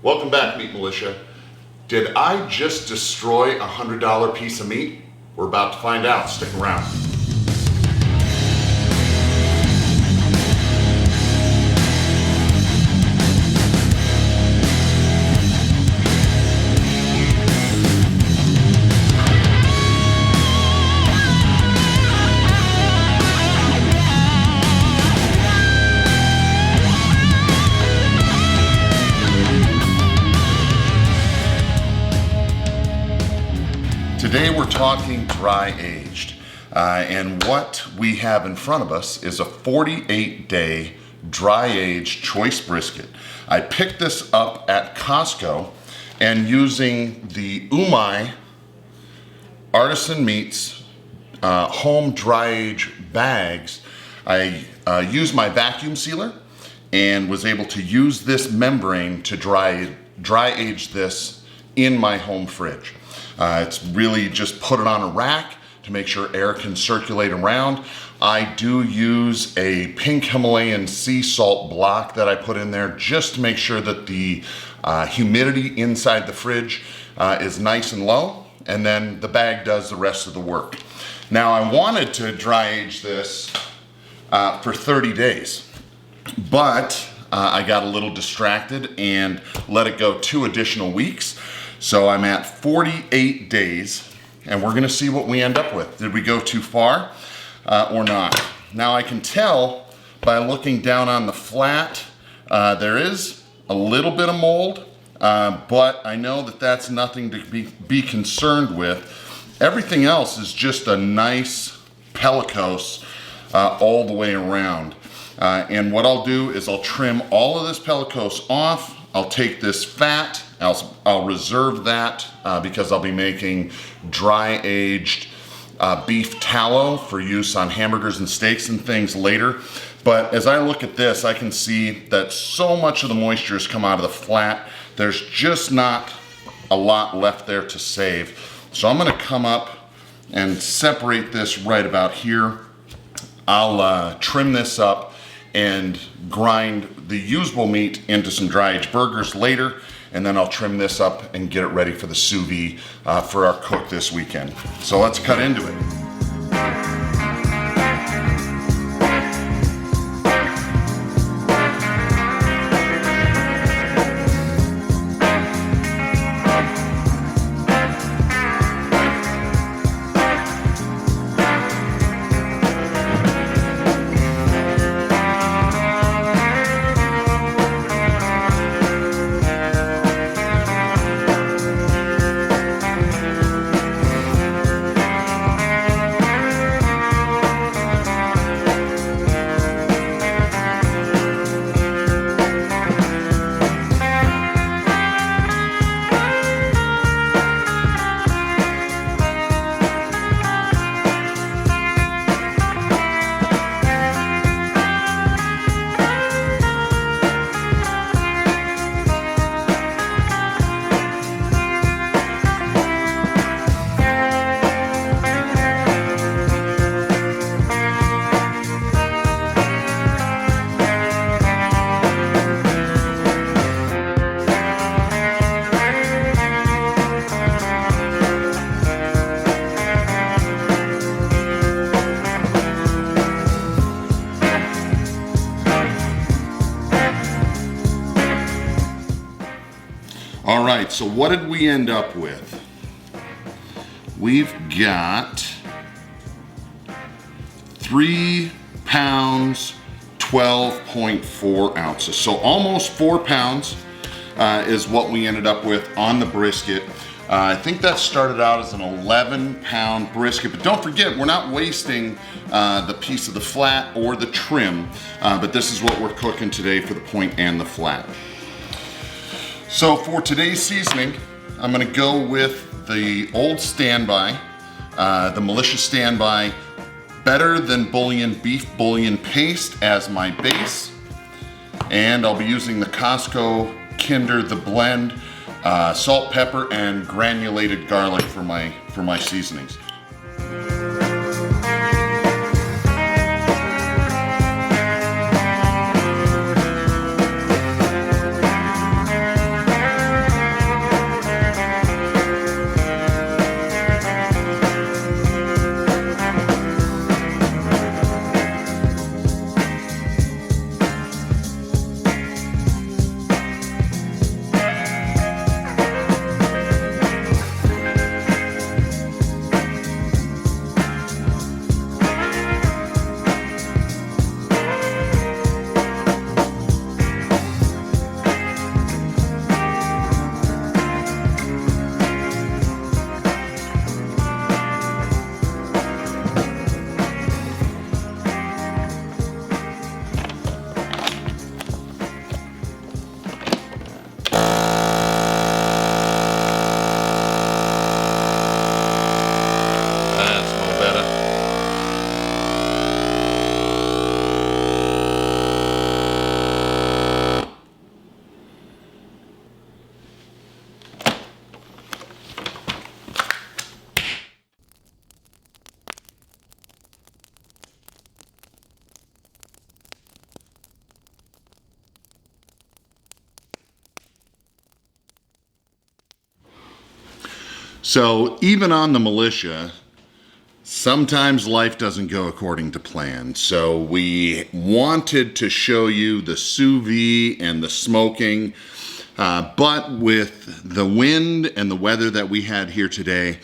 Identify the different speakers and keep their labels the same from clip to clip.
Speaker 1: Welcome back, Meat Militia. Did I just destroy a $100 piece of meat? We're about to find out. Stick around. Today we're talking dry aged, and what we have in front of us is a 48-day dry aged choice brisket. I picked this up at Costco, and using the Umai Artisan Meats home dry age bags, I used my vacuum sealer and was able to use this membrane to dry age this in my home fridge. It's really just put it on a rack to make sure air can circulate around. I do use a pink Himalayan sea salt block that I put in there just to make sure that the humidity inside the fridge is nice and low, and then the bag does the rest of the work. Now, I wanted to dry age this for 30 days, but I got a little distracted and let it go 2 additional weeks. So I'm at 48 days, and we're gonna see what we end up with. Did we go too far or not? Now I can tell by looking down on the flat, there is a little bit of mold, but I know that that's nothing to be concerned with. Everything else is just a nice pellicose all the way around. And what I'll do is I'll trim all of this pellicose off. I'll take this fat, I'll reserve that because I'll be making dry aged beef tallow for use on hamburgers and steaks and things later. But as I look at this, I can see that so much of the moisture has come out of the flat. There's just not a lot left there to save. So I'm gonna come up and separate this right about here. I'll trim this up and grind the usable meat into some dry aged burgers later, and then I'll trim this up and get it ready for the sous vide for our cook this weekend. So let's cut into it. All right, so what did we end up with? We've got 3 pounds, 12.4 ounces. So almost 4 pounds is what we ended up with on the brisket. I think that started out as an 11-pound brisket, but don't forget, we're not wasting the piece of the flat or the trim, but this is what we're cooking today for the point and the flat. So for today's seasoning, I'm gonna go with the old standby, the Militia Standby Better Than Bouillon Beef Bouillon Paste as my base. And I'll be using the Costco Kinder The Blend, salt, pepper, and granulated garlic for my seasonings. So even on the militia, sometimes life doesn't go according to plan. So we wanted to show you the sous vide and the smoking, but with the wind and the weather that we had here today,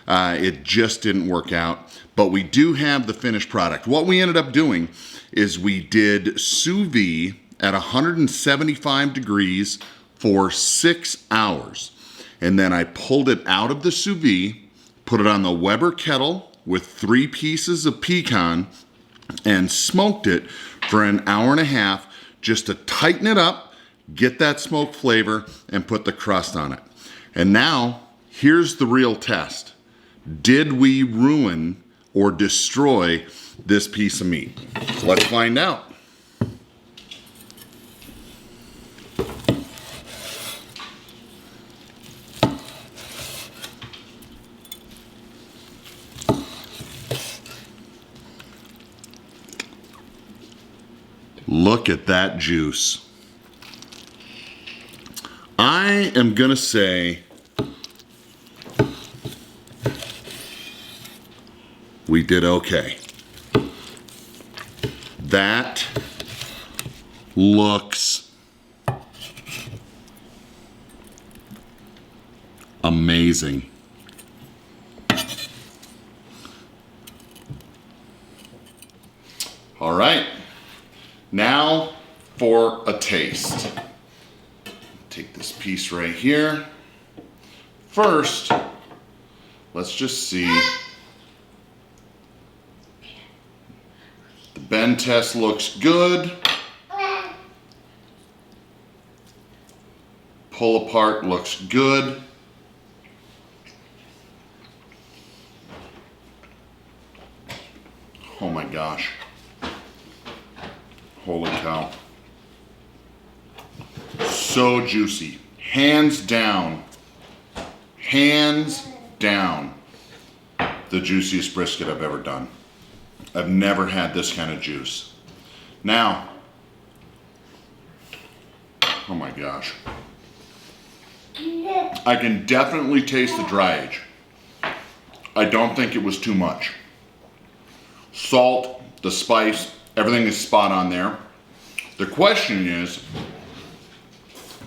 Speaker 1: it just didn't work out. But we do have the finished product. What we ended up doing is we did sous vide at 175 degrees for 6 hours. And then I pulled it out of the sous vide, put it on the Weber kettle with 3 pieces of pecan, and smoked it for an hour and a half just to tighten it up, get that smoke flavor, and put the crust on it. And now, here's the real test. Did we ruin or destroy this piece of meat? Let's find out. Look at that juice. I am gonna say we did okay. That looks amazing. All right, now for a taste. Take this piece right here. First, let's just see. The bend test looks good. Pull apart looks good. Oh my gosh. Holy cow. So juicy. Hands down, the juiciest brisket I've ever done. I've never had this kind of juice. Now, oh my gosh. I can definitely taste the dry age. I don't think it was too much. Salt, the spice, everything is spot on there. The question is,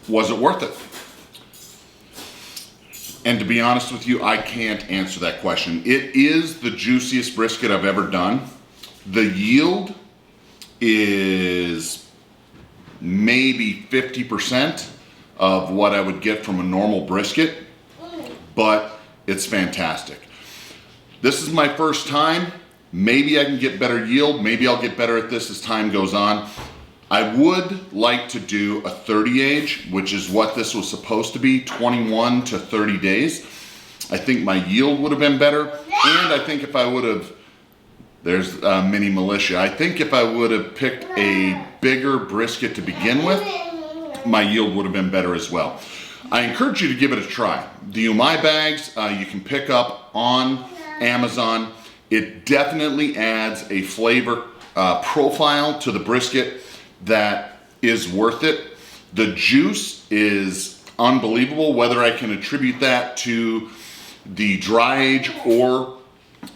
Speaker 1: was it worth it? And to be honest with you, I can't answer that question. It is the juiciest brisket I've ever done. The yield is maybe 50% of what I would get from a normal brisket, but it's fantastic. This is my first time. Maybe I can get better yield. Maybe I'll get better at this as time goes on. I would like to do a 30 age, which is what this was supposed to be, 21 to 30 days. I think my yield would have been better. And I think if I would have, there's mini militia. I think if I would have picked a bigger brisket to begin with, my yield would have been better as well. I encourage you to give it a try. The umai bags you can pick up on Amazon. It definitely adds a flavor profile to the brisket that is worth it. The juice is unbelievable. Whether I can attribute that to the dry age or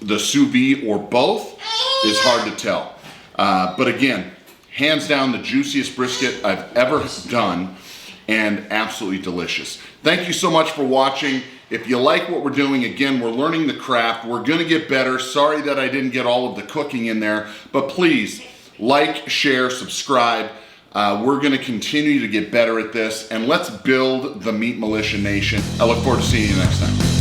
Speaker 1: the sous vide or both is hard to tell. But again, hands down the juiciest brisket I've ever done, and absolutely delicious. Thank you so much for watching. If you like what we're doing, again, we're learning the craft. We're gonna get better. Sorry that I didn't get all of the cooking in there, but please like, share, subscribe. We're gonna continue to get better at this, and let's build the Meat Militia Nation. I look forward to seeing you next time.